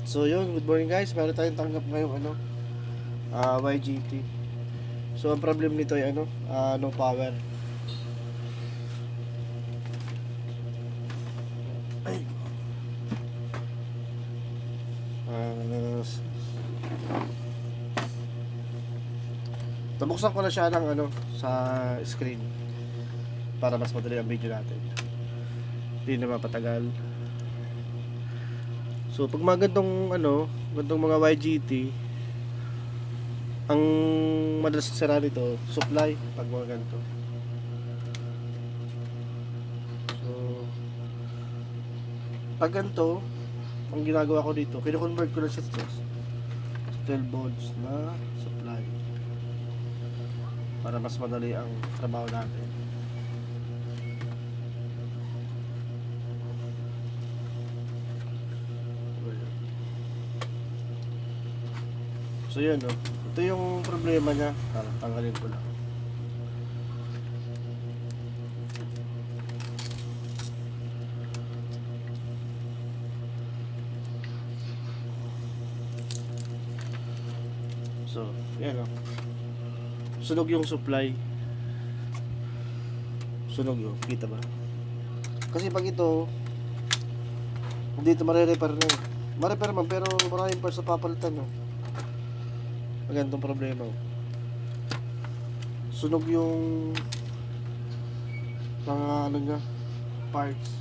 So yun, good morning guys. Meron tayong tanggap ngayong YGT. So ang problem nito ay no power. Ay. Nabuksan ko na siya ng sa screen para mas madali ang video natin. Hindi na mapatagal. So pag mga gantong mga YGT, ang madalas sira nito, supply pag mga ganito. So pag ganito, ang ginagawa ko dito, kino-convert ko na siya sa 12 volts na supply para mas madali ang trabaho natin. So yun ito yung problema niya. Tanggalin ko lang. So yan sunog yung supply. Sunog yun, kita ba? Kasi pag ito hindi ito mare-repair na ma-repair man, pero maraming parts na papalitan magandang problema. Sunog yung mga niya parts.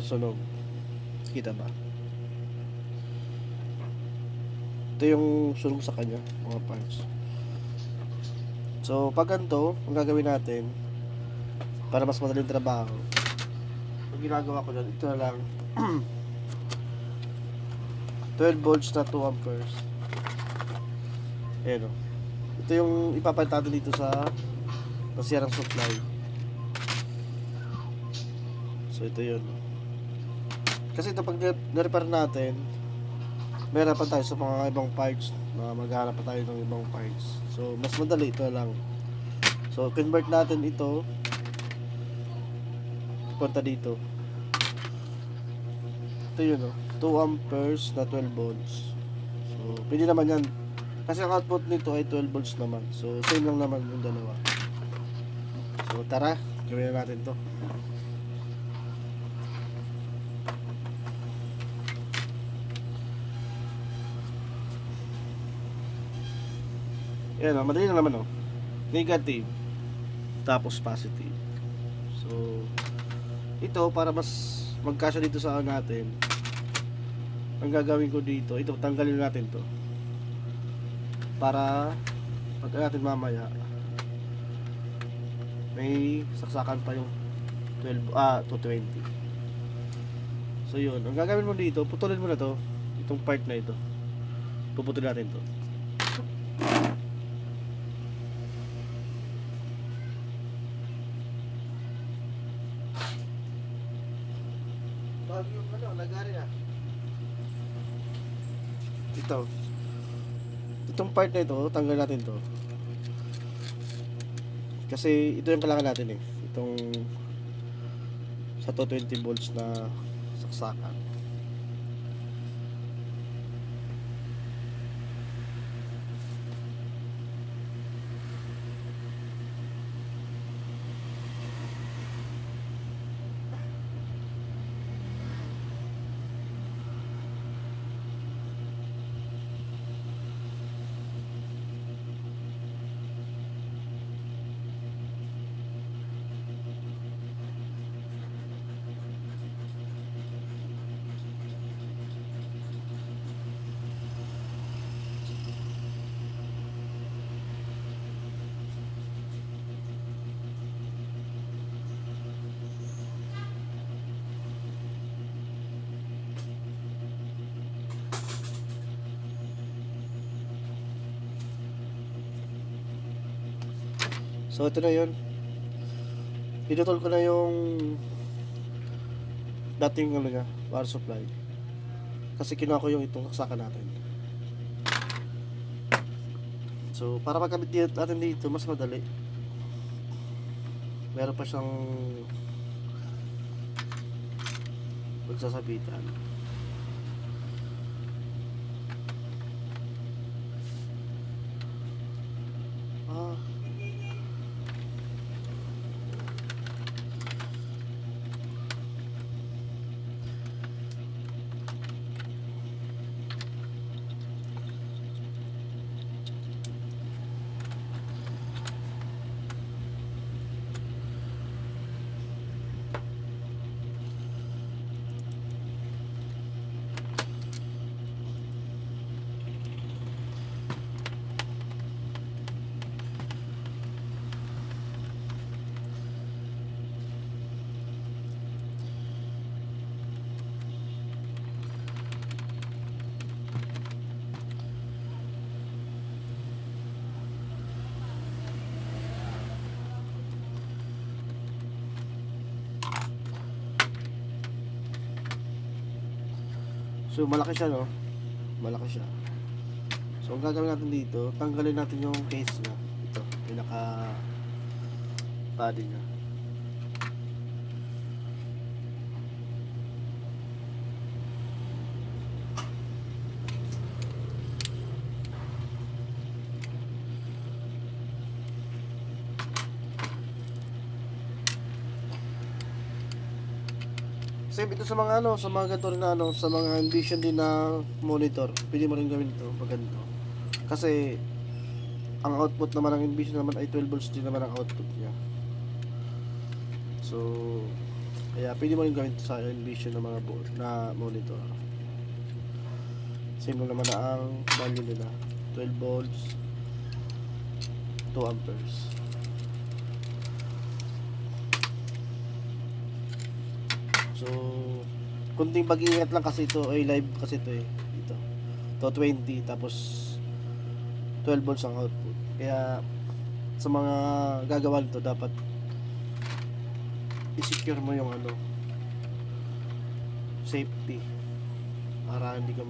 Sunog. Kita ba? Ito yung sunog sa kanya, mga parts. So, pag ganito, ang gagawin natin para mas madaling trabaho, ang ginagawa ko dyan, ito na lang 12 volts na 2 amperes. Ito yung ipapalit natin dito sa nasirang supply. So, ito yun. Kasi ito pag na-repair natin, meron pa tayo sa mga ibang parts na maghanap pa tayo ng ibang parts. So mas madali ito lang. So convert natin ito punta dito. Ito yun 2 amperes na 12 volts. So pwede naman yan. Kasi ang output nito ay 12 volts naman. So same lang naman yung dalawa. So tara, gawin na natin to. Yan madali na naman negative tapos positive. So ito para mas magkasya dito sa natin, ang gagawin ko dito, ito tanggalin natin to para pag natin mamaya may saksakan pa yung 220. So yun, ang gagawin mo dito, putulin mo na to, itong part na ito, puputulin natin to. Yung lagari na itong part na ito, tanggal natin to kasi ito yung kailangan natin itong sa 220 volts na saksakan. So ito na yun. Pinutol ko na yung dating ano niya, power supply. Kasi kinuha ko yung itong saksakan natin. So para magkabit natin dito, mas madali. Meron pa siyang magsasabitan. So malaki siya, no? Malaki siya. So ang gagawin natin dito, tanggalin natin yung case niya. Ito, pinaka body niya. Same ito sa mga ano, sa mga ganito rin na ano, sa mga Envision din na monitor. Pwede mo rin gawin ito, pag ganito. Kasi ang output naman ng Envision naman ay 12 volts din naman ang output niya. So kaya pwede mo rin gawin ito sa Envision na mga board na monitor. Same lang naman na ang value nila, 12 volts, 2 amperes. So, kunting pag-iingat lang kasi ito ay live kasi ito eh. Dito. To 20 tapos 12 volts ang output. Kaya sa mga gagawa nito dapat i-secure mo yung ano, safety para hindi ka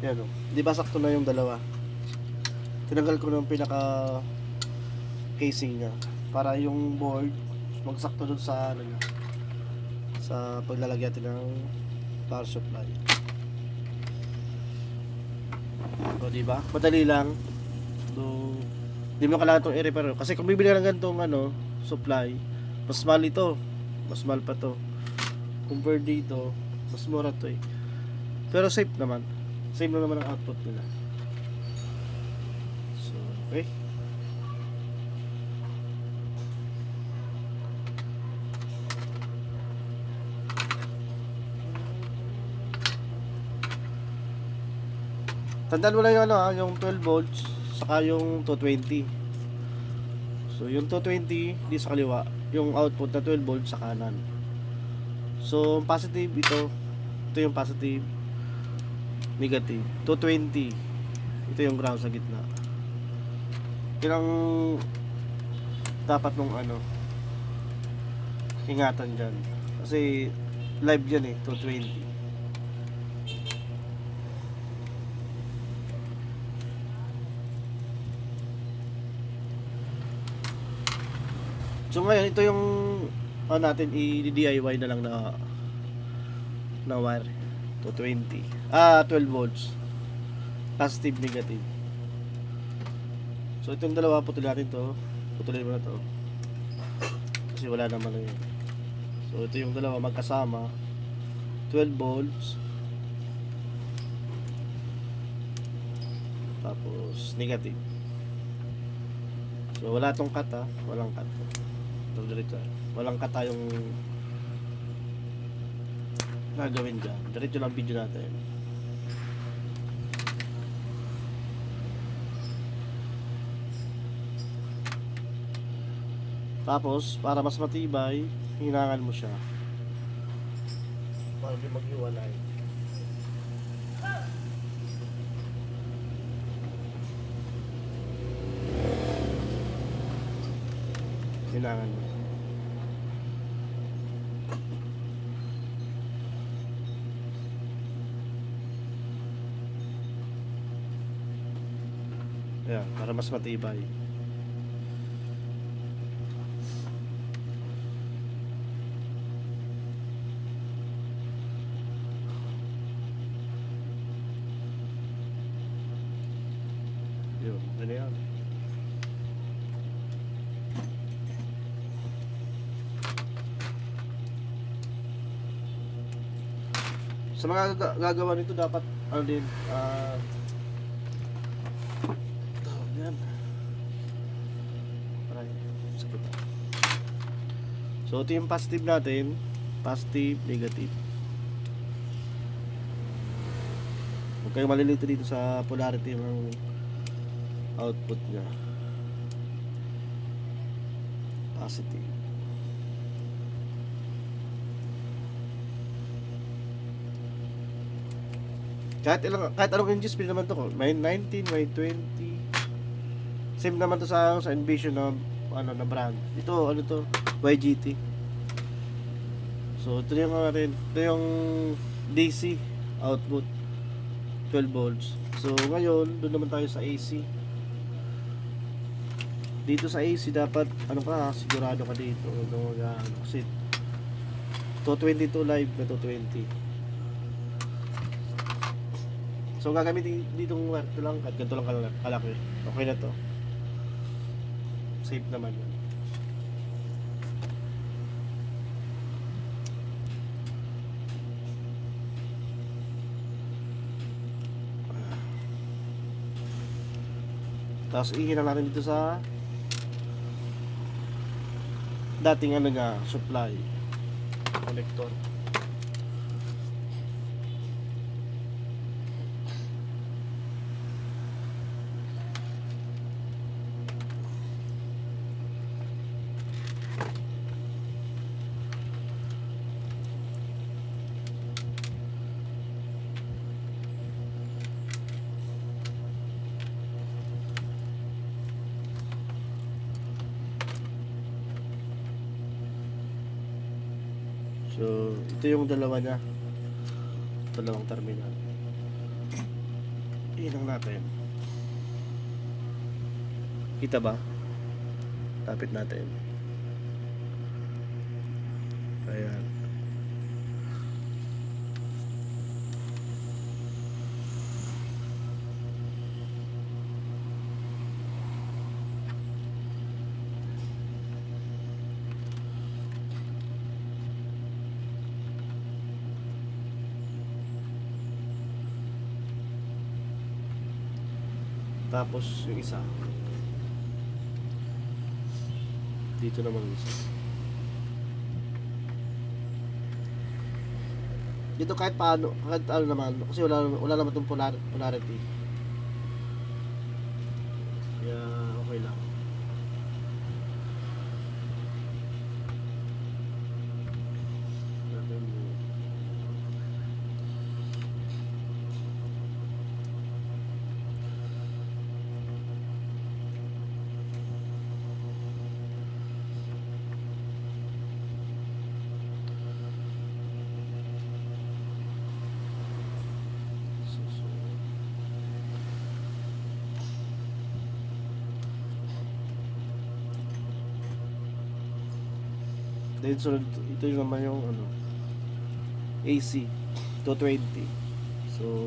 yan o. Di ba sakto na yung dalawa? Tinanggal ko ng pinaka casing niya para yung board magsakto dun sa ano niya, sa paglalagyan natin ng power supply. O diba? Madali lang. Do, di mo kailangan itong i-repair. Kasi kung bibili ka ng ganitong ano, supply, mas mahal ito. Mas mahal pa to. Compared dito, mas mura to eh. Pero safe naman. Same na naman ang output nila. So, okay. Tandaan mo lang yung ano yung 12 volts saka yung 220. So yung 220 di sa kaliwa, yung output na 12 volts sa kanan. So positive ito yung positive, negative. 220 ito yung ground sa gitna. Yun ang dapat nung ano ingatan dyan kasi live yan eh, 220. So ngayon ito yung natin i-DIY na lang na wire 220. 12 volts. Positive, negative. So itong dalawa putulin natin to. Putulin mo na to. Kasi wala naman na yun. So ito yung dalawa magkasama. 12 volts. Tapos negative. So wala tong cut walang cut. Diretso. Walang cut tayong gagawin dyan. Diretso lang video natin. Tapos para mas matibay, hinangan mo siya para di maghiwalay. kailangan mo. Ayan, para mas matibay. Yun, ano yan? Sa mga gagawa nito dapat ano din, yan. Aray, sakit. So ito yung positive natin, positive, negative. Huwag kayong malilito dito sa polarity ng output niya. Positive. Kahit anong inches pin naman to ko. May 19, may 20. Same naman to sa Envision na ano na brand. Ito ano to? YGT. So ito yung ito yung DC output 12 volts. So ngayon, doon naman tayo sa AC. Dito sa AC dapat ano ka, sigurado ka dito kasi 222 live na 220. So gagamitin ditong wire lang, at ganito lang kalaki. Okay na to. Safe naman yun. Tapos ihina natin dito sa dating ano nga, supply connector. So, ito yung dalawa niya. Dalawang terminal. Ilang natin. Kita ba? Tapit natin. Ayan. Tapos yung isa dito naman yung isa. Dito kahit paano, kahit ano naman, kasi wala naman itong polarity. Kaya okay lang. Then sunod, ito yung naman yung ano, AC 220. So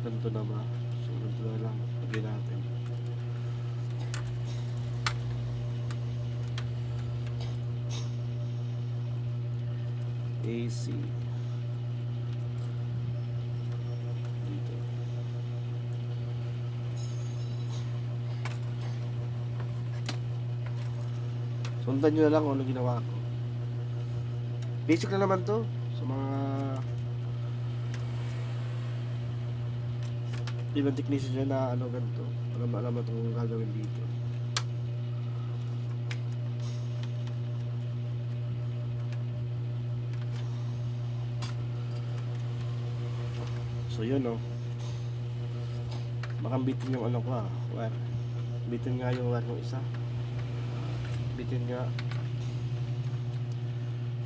ganito na ba? So ganito na lang lagyan natin. AC dito. Sundan nyo na lang kung ano ginawa ko. Basic na naman to sa mga ibang technician dyan na ano ganito. Alam mo itong gagawin dito. So yun o. Baka bitin yung ano ko wire. Bitin nga yung wire ng isa. bitin nga.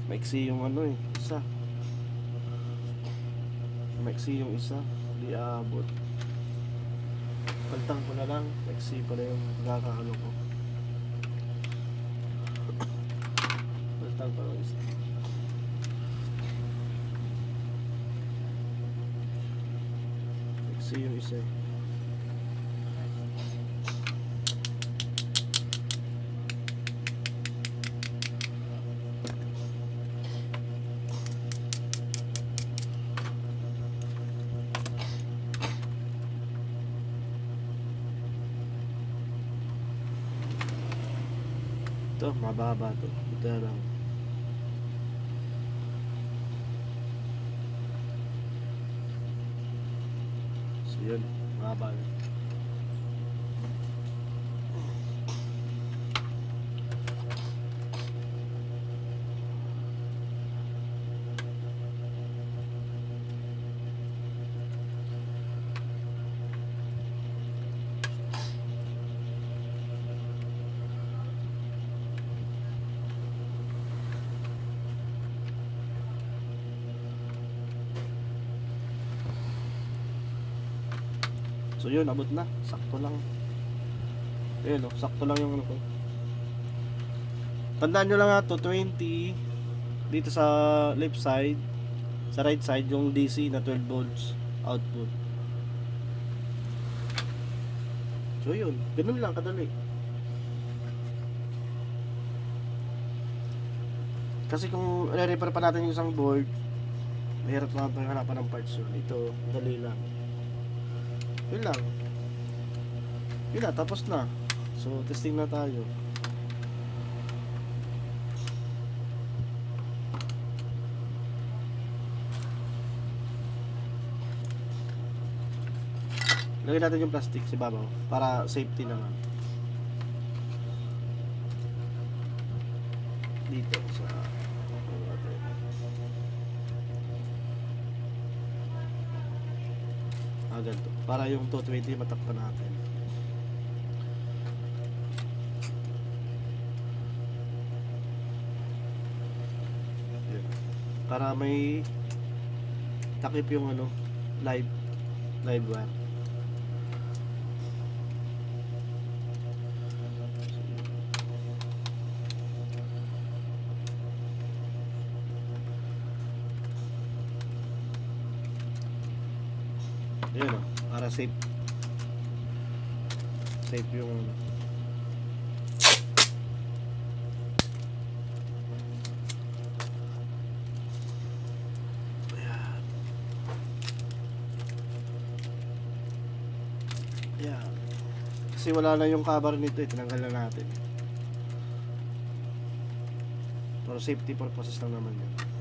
Maiksi yung ano eh, isa. Maiksi yung isa, di aabot. Palitan ko na lang, maiksi pala yung nakakaano ko. Palitan ko lang isa. Maiksi yung isa eh. Ito, mababa to. Ito na lang. So yun, mababa na. So yun, abot na. Sakto lang. Ayun, oh, sakto lang yung ano ko. Tandaan nyo lang ha, 220 dito sa left side, sa right side yung DC na 12 volts output. So yun, ganun lang kadali. Kasi kung i-repair pa natin yung isang board, mahirap na natin hanapan ng parts yun. Ito, dali lang. Yun lang. Yun na, tapos na. So, testing na tayo. Lagyan natin yung plastic sa babaw para safety naman. Dito sa ganito. Para yung 220 matakpan natin. Yun. Para may takip yung ano, live wire. Ayan o, para safe yung ayan. Ayan. Kasi wala na yung cover nito, tinanggal na natin for safety purposes lang naman yun.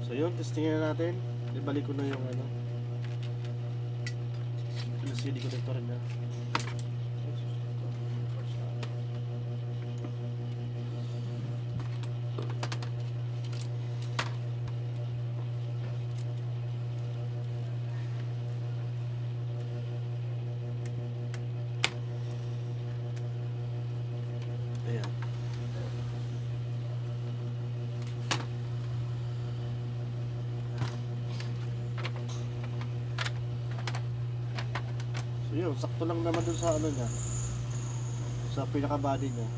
So yun, testingin na natin. Ibalik ko na yung ano, LCD connector niya. Ayan. Yun, sakto lang naman dun sa ano niya, sa pinaka body niya.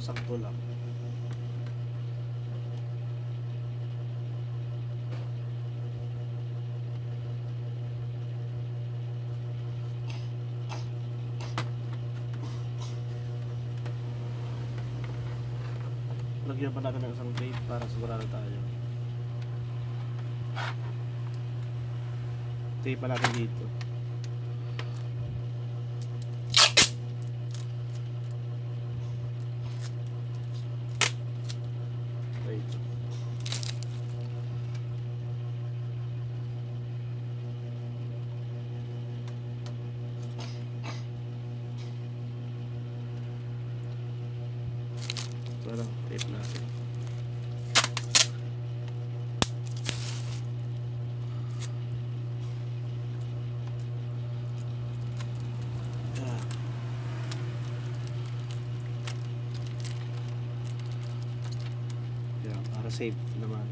Sakto lang. Lagyan pa natin ng isang tape para sigurado tayo. Tape pa natin dito. safe naman.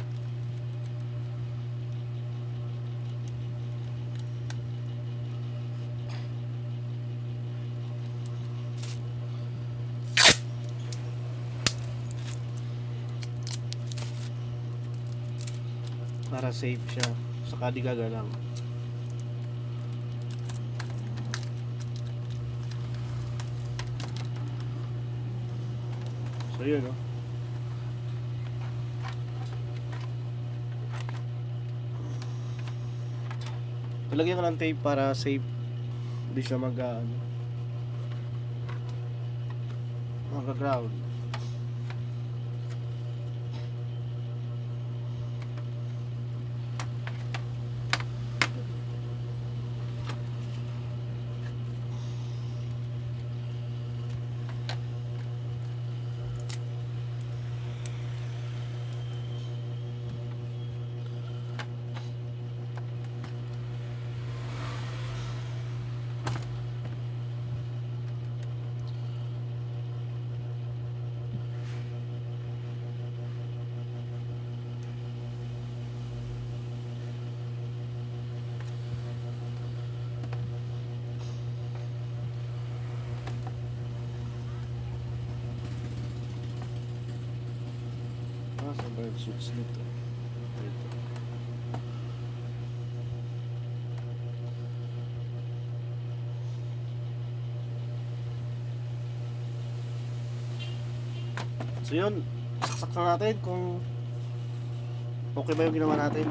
Para safe siya, saka di gagalang. So yun, no? Talagyan ko ng tape para safe, hindi siya mag-ground. Saan ba yung switch nito? Ito. So yun, saksak na natin kung okay ba yung ginawa natin.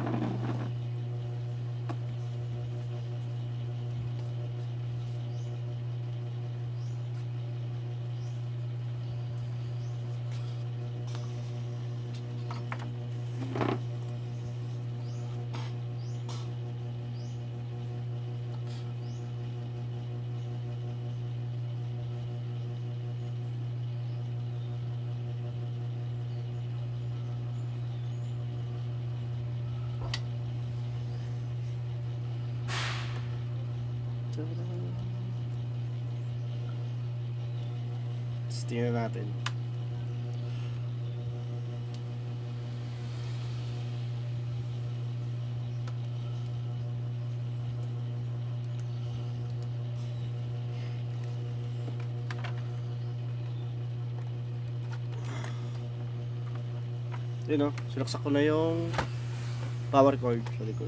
Tingnan natin. Yun, no? Sinaksak ko na yung power cord sa likod.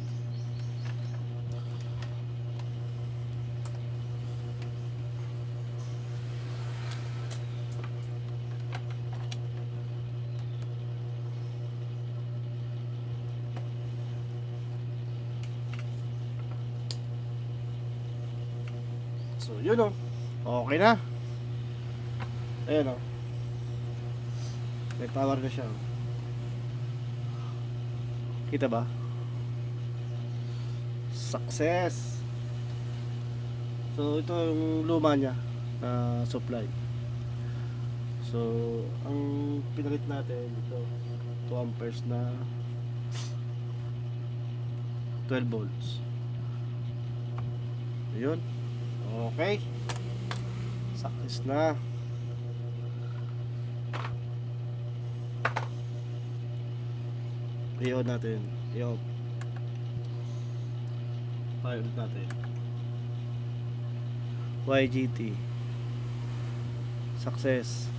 So yun, o. Okay na. Ayan, o. May power na siya, o. Kita ba? Success. So ito yung luma niya na supply. So ang pinalit natin ito 2 amperes na 12 volts. Ayun. Okay. Success na. I-on natin. I-off. Fire natin. YGT. Success.